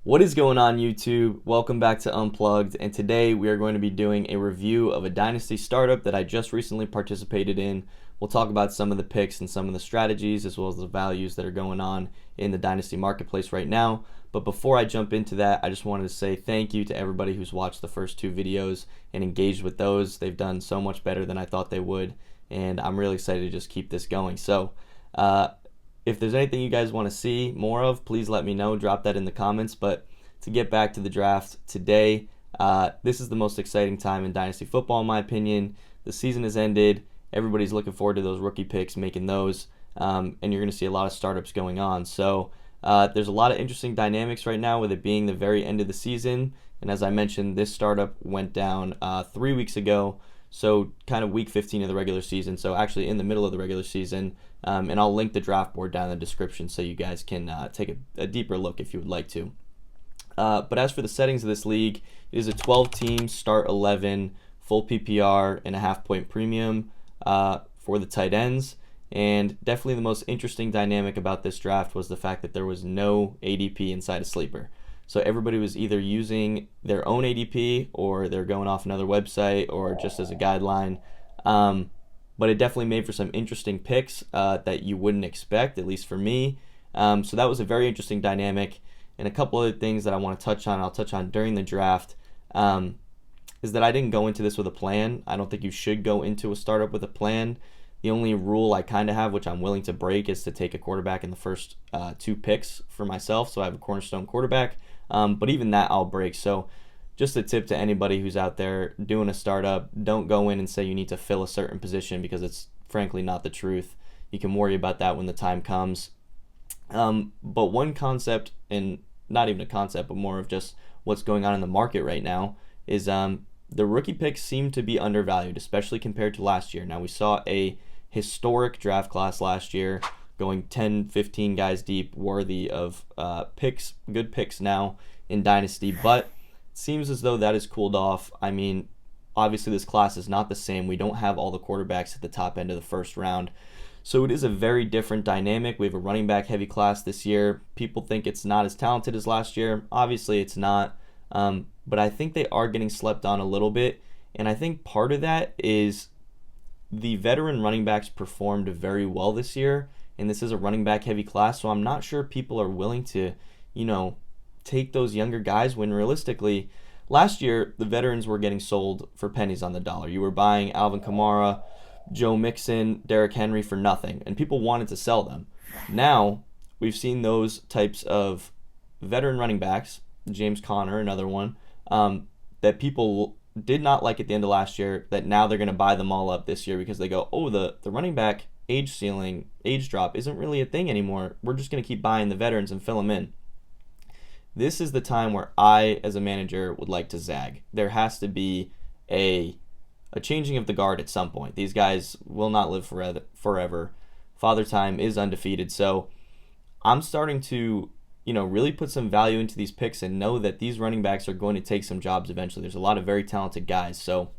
What is going on, YouTube? Welcome back to Unplugged, and today we are going to be doing a review of a Dynasty startup that I just recently participated in. We'll talk about some of the picks and some of the strategies as well as the values that are going on in the Dynasty marketplace right now. But before I jump into that, I just wanted to say thank you to everybody who's watched the first two videos and engaged with those. They've done so much better than I thought they would, and I'm really excited to just keep this going. Uh, if there's anything you guys want to see more of, please let me know. Drop that in the comments. But to get back to the draft today, this is the most exciting time in Dynasty football, in my opinion. The season has ended. Everybody's looking forward to those rookie picks, making those. And you're going to see a lot of startups going on. There's a lot of interesting dynamics right now with it being the very end of the season. And as I mentioned, this startup went down 3 weeks ago. So kind of week 15 of the regular season. So actually in the middle of the regular season. And I'll link the draft board down in the description so you guys can take a deeper look if you would like to. But as for the settings of this league, it is a 12-team start 11, full PPR, and a half-point premium for the tight ends. And definitely the most interesting dynamic about this draft was the fact that there was no ADP inside a sleeper. So everybody was either using their own ADP or they're going off another website or just as a guideline. But it definitely made for some interesting picks that you wouldn't expect, at least for me. So that was a very interesting dynamic. And a couple other things that I want to touch on, I'll touch on during the draft, is that I didn't go into this with a plan. I don't think you should go into a startup with a plan. The only rule I kind of have, which I'm willing to break, is to take a quarterback in the first two picks for myself. So I have a cornerstone quarterback. But even that I'll break. So just a tip to anybody who's out there doing a startup, don't go in and say you need to fill a certain position because it's frankly not the truth. You can worry about that when the time comes. But one concept, and not even a concept, but more of just what's going on in the market right now, is the rookie picks seem to be undervalued, especially compared to last year. Now, we saw a historic draft class last year, going 10, 15 guys deep, worthy of picks, good picks now in Dynasty, but it seems as though that has cooled off. I mean, obviously this class is not the same. We don't have all the quarterbacks at the top end of the first round. So it is a very different dynamic. We have a running back heavy class this year. People think it's not as talented as last year. Obviously it's not. But I think they are getting slept on a little bit. And I think part of that is the veteran running backs performed very well this year. And this is a running back heavy class. So I'm not sure people are willing to, take those younger guys when realistically, last year the veterans were getting sold for pennies on the dollar. You were buying Alvin Kamara, Joe Mixon, Derrick Henry for nothing, and people wanted to sell them. Now, we've seen those types of veteran running backs, James Conner, another one, that people did not like at the end of last year, that now they're going to buy them all up this year because they go, oh, the running back age ceiling, age drop isn't really a thing anymore. We're just going to keep buying the veterans and fill them in. This is the time where I, as a manager, would like to zag. There has to be a changing of the guard at some point. These guys will not live forever. Father Time is undefeated. So I'm starting to, really put some value into these picks and know that these running backs are going to take some jobs eventually. There's a lot of very talented guys. So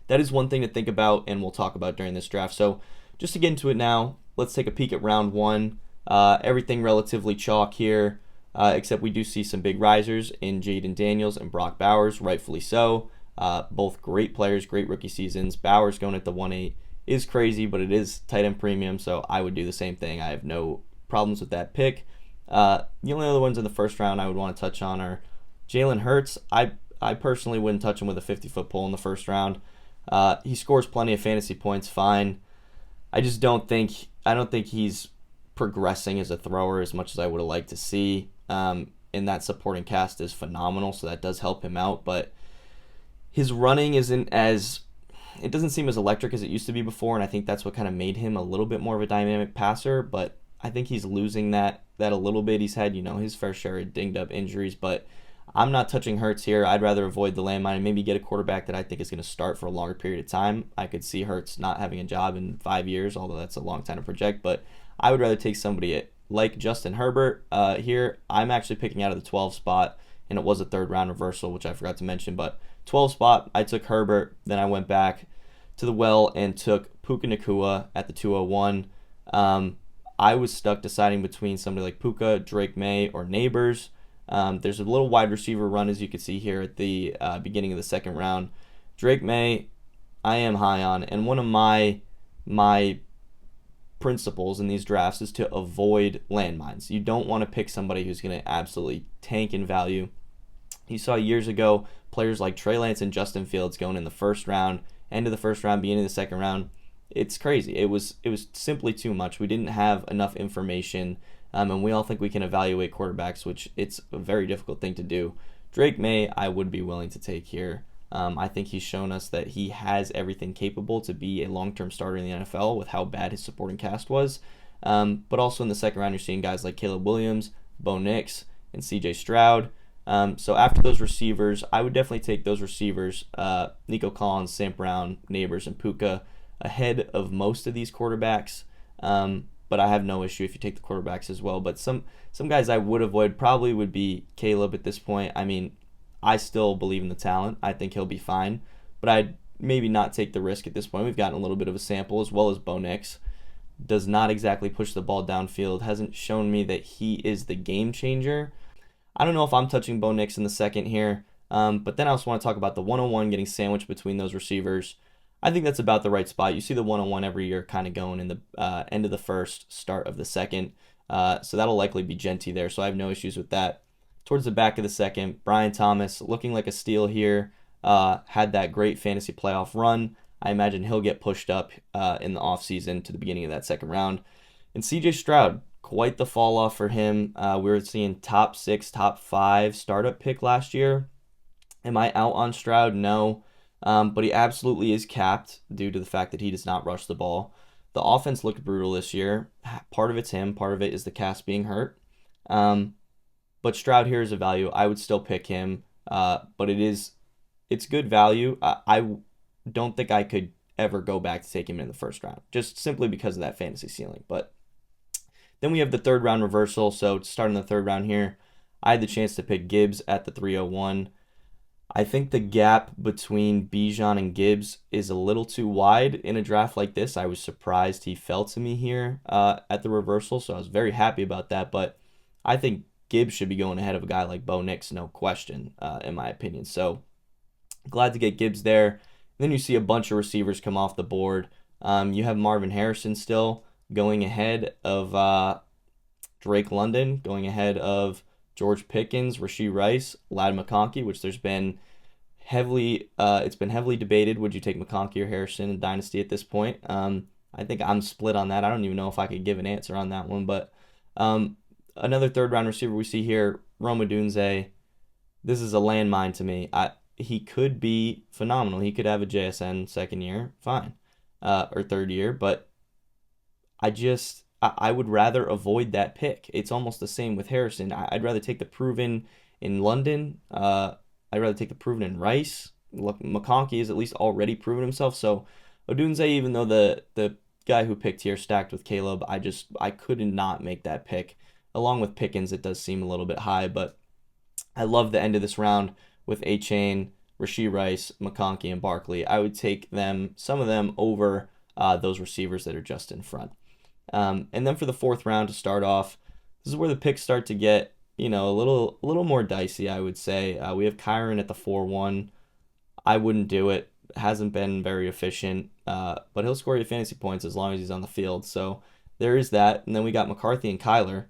that is one thing to think about and we'll talk about during this draft. So just to get into it now, let's take a peek at round one. Everything relatively chalk here, except we do see some big risers in Jaden Daniels and Brock Bowers, rightfully so. Both great players, great rookie seasons. Bowers going at the 1.8 is crazy, but it is tight end premium, so I would do the same thing. I have no problems with that pick. The only other ones in the first round I would want to touch on are Jalen Hurts. I personally wouldn't touch him with a 50-foot pole in the first round. He scores plenty of fantasy points, fine. I don't think he's progressing as a thrower as much as I would have liked to see. And that supporting cast is phenomenal, so that does help him out, but his running it doesn't seem as electric as it used to be before, and I think that's what kind of made him a little bit more of a dynamic passer, but I think he's losing that a little bit. He's had, his fair share of dinged up injuries, but I'm not touching Hurts here. I'd rather avoid the landmine and maybe get a quarterback that I think is going to start for a longer period of time. I could see Hurts not having a job in 5 years, although that's a long time to project, but I would rather take somebody like Justin Herbert here. I'm actually picking out of the 12 spot, and it was a third round reversal, which I forgot to mention, but 12 spot, I took Herbert, then I went back to the well and took Puka Nacua at the 201. I was stuck deciding between somebody like Puka, Drake May, or Neighbors. There's a little wide receiver run, as you can see here at the beginning of the second round. Drake May, I am high on, and one of my principles in these drafts is to avoid landmines. You don't want to pick somebody who's going to absolutely tank in value. You saw years ago players like Trey Lance and Justin Fields going in the first round, end of the first round, beginning of the second round. It's crazy. It was simply too much. We didn't have enough information, and we all think we can evaluate quarterbacks, which it's a very difficult thing to do. Drake May, I would be willing to take here. I think he's shown us that he has everything capable to be a long-term starter in the NFL with how bad his supporting cast was. But also in the second round, you're seeing guys like Caleb Williams, Bo Nix, and C.J. Stroud. So after those receivers, I would definitely take those receivers, Nico Collins, Sam Brown, Neighbors, and Puka, ahead of most of these quarterbacks. But I have no issue if you take the quarterbacks as well. But some guys I would avoid probably would be Caleb at this point. I mean, I still believe in the talent. I think he'll be fine. But I'd maybe not take the risk at this point. We've gotten a little bit of a sample, as well as Bo Nix. Does not exactly push the ball downfield. Hasn't shown me that he is the game changer. I don't know if I'm touching Bo Nix in the second here. But then I also want to talk about the 101 getting sandwiched between those receivers. I think that's about the right spot. You see the 101 every year kind of going in the end of the first, start of the second. So that'll likely be Genty there. So I have no issues with that. Towards the back of the second, Brian Thomas looking like a steal here. Had that great fantasy playoff run. I imagine he'll get pushed up in the offseason to the beginning of that second round. And C.J. Stroud, quite the fall off for him. We were seeing top 6, top 5 startup pick last year. Am I out on Stroud? No. But he absolutely is capped due to the fact that he does not rush the ball. The offense looked brutal this year. Part of it's him. Part of it is the cast being hurt. But Stroud here is a value. I would still pick him. But it's good value. I don't think I could ever go back to take him in the first round, just simply because of that fantasy ceiling. But then we have the third round reversal. So starting the third round here, I had the chance to pick Gibbs at the 301. I think the gap between Bijan and Gibbs is a little too wide in a draft like this. I was surprised he fell to me here at the reversal, so I was very happy about that. But I think Gibbs should be going ahead of a guy like Bo Nix, no question, in my opinion. So glad to get Gibbs there. And then you see a bunch of receivers come off the board. You have Marvin Harrison still going ahead of Drake London, going ahead of George Pickens, Rashee Rice, Ladd McConkey, which it's been heavily debated. Would you take McConkey or Harrison in Dynasty at this point? I think I'm split on that. I don't even know if I could give an answer on that one. But another third round receiver we see here, Rome Odunze. This is a landmine to me. He could be phenomenal. He could have a JSN second year, fine, or third year. But I would rather avoid that pick. It's almost the same with Harrison. I'd rather take the proven in London. I'd rather take the proven in Rice. Look, McConkey has at least already proven himself. So Odunze, even though the guy who picked here stacked with Caleb, I could not make that pick. Along with Pickens, it does seem a little bit high, but I love the end of this round with A-Chain, Rashee Rice, McConkey, and Barkley. I would take some of them over those receivers that are just in front. And then for the fourth round to start off, this is where the picks start to get, a little more dicey, I would say. We have Kyron at the 4-1. I wouldn't do it. Hasn't been very efficient, but he'll score you fantasy points as long as he's on the field. So there is that. And then we got McCarthy and Kyler.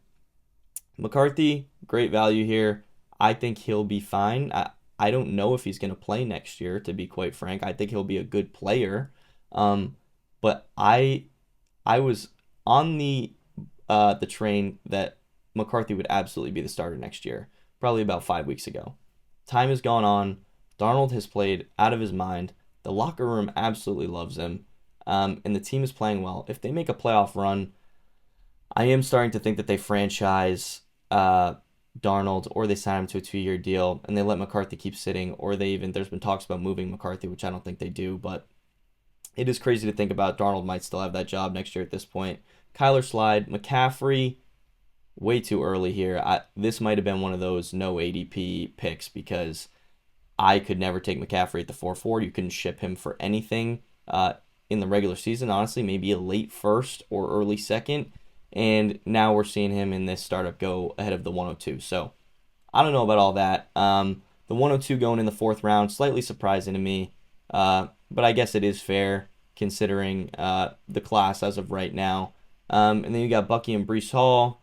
McCarthy, great value here. I think he'll be fine. I don't know if he's going to play next year, to be quite frank. I think he'll be a good player. But I was on the train that McCarthy would absolutely be the starter next year, probably about 5 weeks ago. Time has gone on. Darnold has played out of his mind. The locker room absolutely loves him, and the team is playing well. If they make a playoff run, I am starting to think that they franchise Darnold, or they sign him to a 2-year deal, and they let McCarthy keep sitting, or there's been talks about moving McCarthy, which I don't think they do, but it is crazy to think about. Darnold might still have that job next year at this point. Kyler slide. McCaffrey, way too early here. This might have been one of those no ADP picks because I could never take McCaffrey at the 4-4. You couldn't ship him for anything in the regular season, honestly. Maybe a late first or early second. And now we're seeing him in this startup go ahead of the 102. So I don't know about all that. The 102 going in the fourth round, slightly surprising to me, but I guess it is fair considering the class as of right now. And then you got Bucky and Brees Hall,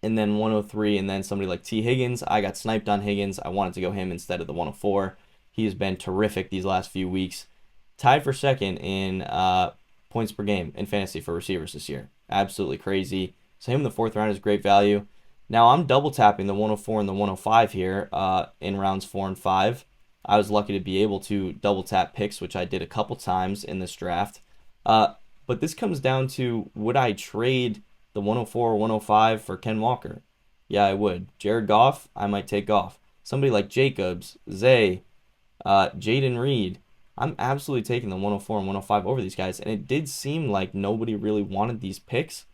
and then 103, and then somebody like T. Higgins. I got sniped on Higgins. I wanted to go him instead of the 104. He has been terrific these last few weeks. Tied for second in points per game in fantasy for receivers this year. Absolutely crazy. So him in the fourth round is great value. Now I'm double tapping the 104 and the 105 here in rounds 4 and 5. I was lucky to be able to double tap picks, which I did a couple times in this draft. But this comes down to, would I trade the 104 or 105 for Ken Walker? Yeah, I would. Jared Goff, I might take Goff. Somebody like Jacobs, Zay, Jaden Reed, I'm absolutely taking the 104 and 105 over these guys. And it did seem like nobody really wanted these picks.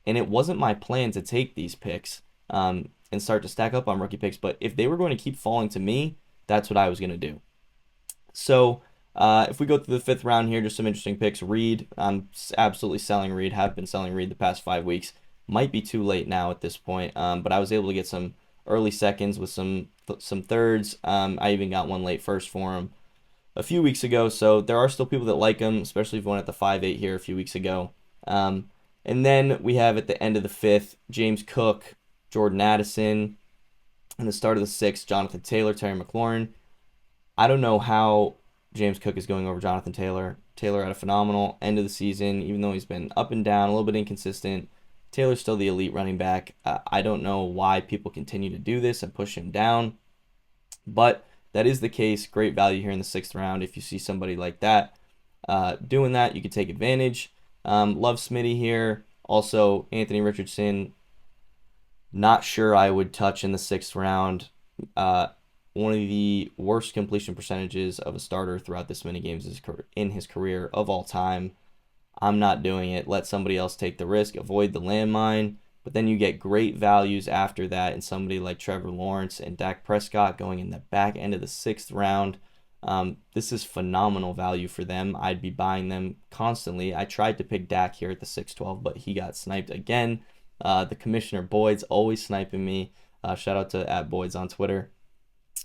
And it wasn't my plan to take these picks and start to stack up on rookie picks. But if they were going to keep falling to me, that's what I was going to do. So if we go through the fifth round here, just some interesting picks. Reed, I'm absolutely selling Reed. Have been selling Reed the past 5 weeks. Might be too late now at this point, but I was able to get some early seconds with some thirds. I even got one late first for him a few weeks ago. So there are still people that like him, especially if you went at the 5-8 here a few weeks ago. And then we have at the end of the fifth, James Cook, Jordan Addison, and the start of the sixth, Jonathan Taylor, Terry McLaurin. I don't know how James Cook is going over Jonathan Taylor. Taylor had a phenomenal end of the season, even though he's been up and down, a little bit inconsistent. Taylor's still the elite running back. I don't know why people continue to do this and push him down, but that is the case. Great value here in the sixth round. If you see somebody like that doing that, you can take advantage. Love Smitty here. Also, Anthony Richardson, not sure I would touch in the sixth round. One of the worst completion percentages of a starter throughout this many games in his career of all time. I'm not doing it. Let somebody else take the risk. Avoid the landmine. But then you get great values after that in somebody like Trevor Lawrence and Dak Prescott going in the back end of the sixth round. This is phenomenal value for them. I'd be buying them constantly. I tried to pick Dak here at the 6-12, but he got sniped again. The Commissioner Boyd's always sniping me. Shout out to @Boyd's on Twitter.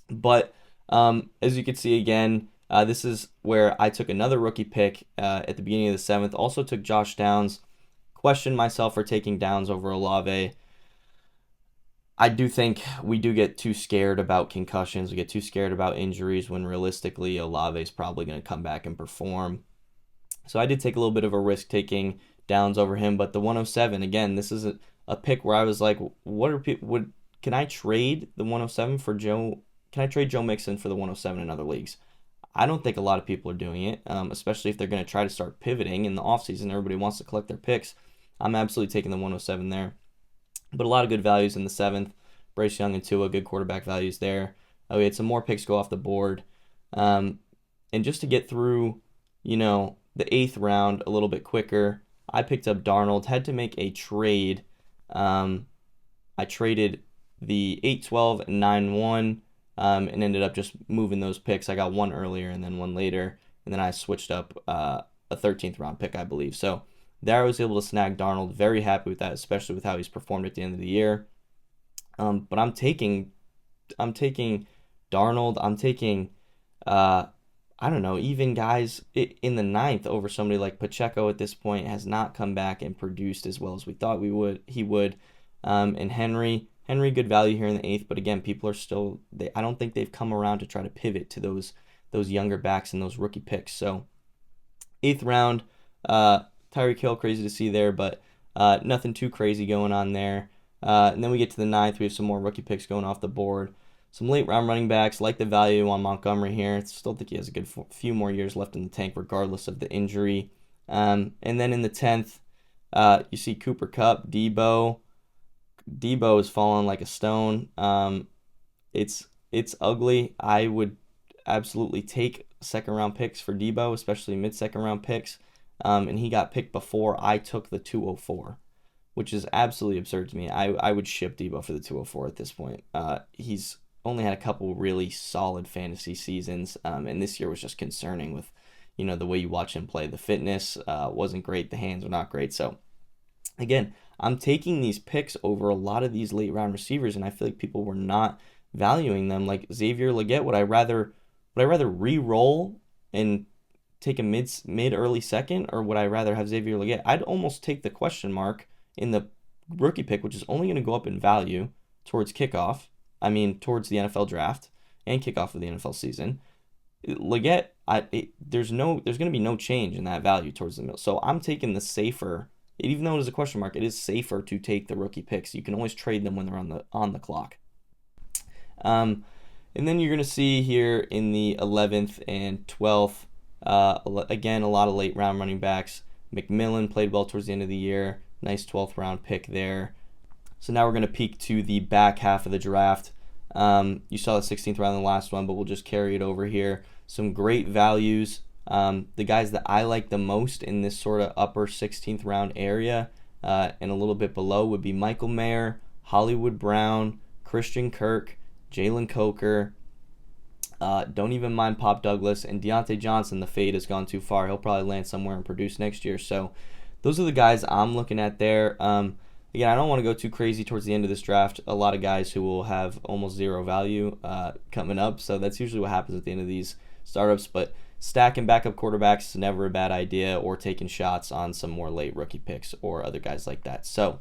But as you can see again, this is where I took another rookie pick at the beginning of the seventh. Also took Josh Downs. Questioned myself for taking Downs over Olave. I do think we do get too scared about concussions. We get too scared about injuries when realistically Olave is probably going to come back and perform. So I did take a little bit of a risk taking Downs over him. But the 107, again, this is a pick where I was like, what are people? Can I trade the 107 for Joe? Can I trade Joe Mixon for the 107 in other leagues? I don't think a lot of people are doing it, especially if they're going to try to start pivoting in the offseason. Everybody wants to collect their picks. I'm absolutely taking the 107 there. But a lot of good values in the seventh. Bryce Young and Tua, good quarterback values there. We had some more picks go off the board. And just to get through, the eighth round a little bit quicker, I picked up Darnold. Had to make a trade. I traded the 8-12 and 9-1 and ended up just moving those picks. I got one earlier and then one later. And then I switched up a 13th round pick, I believe. So there I was able to snag Darnold. Very happy with that, especially with how he's performed at the end of the year. But I'm taking Darnold. I'm taking, I don't know, even guys in the ninth over somebody like Pacheco at this point has not come back and produced as well as we thought he would. And Henry, good value here in the eighth. But again, people are still, I don't think they've come around to try to pivot to those younger backs and those rookie picks. So eighth round, Tyreek Hill, crazy to see there, but nothing too crazy going on there. And then we get to the ninth. We have some more rookie picks going off the board. Some late round running backs. Like the value on Montgomery here. Still think he has a good few more years left in the tank regardless of the injury. And then in the 10th, you see Cooper Kupp, Debo. Debo is falling like a stone. It's ugly. I would absolutely take second round picks for Debo, especially mid-second round picks. And he got picked before I took the 204, which is absolutely absurd to me. I would ship Debo for the 204 at this point. He's only had a couple really solid fantasy seasons, and this year was just concerning with, the way you watch him play. The fitness wasn't great. The hands were not great. So, again, I'm taking these picks over a lot of these late round receivers, and I feel like people were not valuing them. Like Xavier Legette, would I rather re-roll and take a mid early second, or would I rather have Xavier Legette? I'd almost take the question mark in the rookie pick, which is only going to go up in value towards kickoff. I mean, towards the NFL draft and kickoff of the NFL season. Legette, there's going to be no change in that value towards the middle. So I'm taking the safer, even though it is a question mark, it is safer to take the rookie picks. You can always trade them when they're on the clock. And then you're going to see here in the 11th and 12th, again, a lot of late round running backs. McMillan played well towards the end of the year. Nice 12th round pick there. So now we're going to peek to the back half of the draft. You saw the 16th round in the last one, but we'll just carry it over here. Some great values. The guys that I like the most in this sort of upper 16th round area and a little bit below would be Michael Mayer, Hollywood Brown, Christian Kirk, Jalen Coker. Don't even mind Pop Douglas, and Deontay Johnson. The fade has gone too far. He'll probably land somewhere and produce next year. So those are the guys I'm looking at there. Again, I don't want to go too crazy towards the end of this draft. A lot of guys who will have almost zero value coming up. So that's usually what happens at the end of these startups. But stacking backup quarterbacks is never a bad idea, or taking shots on some more late rookie picks or other guys like that. So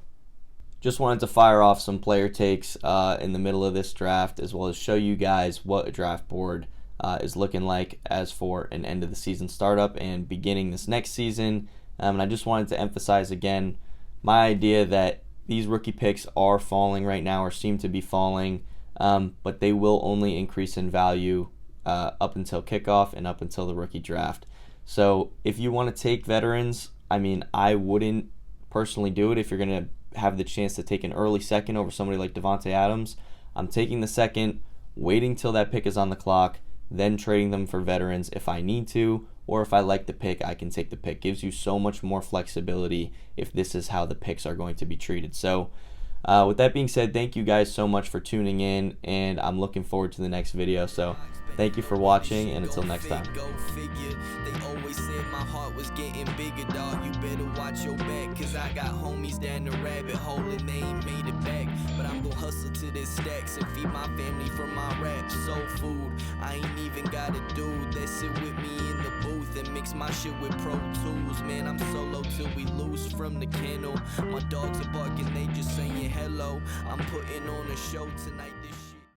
just wanted to fire off some player takes in the middle of this draft, as well as show you guys what a draft board is looking like as for an end of the season startup and beginning this next season. And I just wanted to emphasize again my idea that these rookie picks are falling right now, or seem to be falling, but they will only increase in value up until kickoff and up until the rookie draft. So if you want to take veterans, I mean, I wouldn't personally do it if you're going to have the chance to take an early second over somebody like Davante Adams. I'm taking the second, waiting till that pick is on the clock, then trading them for veterans if I need to, or if I like the pick, I can take the pick. Gives you so much more flexibility if this is how the picks are going to be treated. So with that being said, thank you guys so much for tuning in, and I'm looking forward to the next video. So thank you for watching, and until next time. They always said my heart was getting bigger, dog. You better watch your back, cause I got homies down the rabbit hole and they ain't made it back. But I'm gonna hustle to this stacks and feed my family from my rap. Soul food, I ain't even got a dude that sit with me in the booth and mix my shit with Pro Tools. Man, I'm solo till we lose from the kennel. My dogs are barking, they just saying hello. I'm putting on a show tonight. This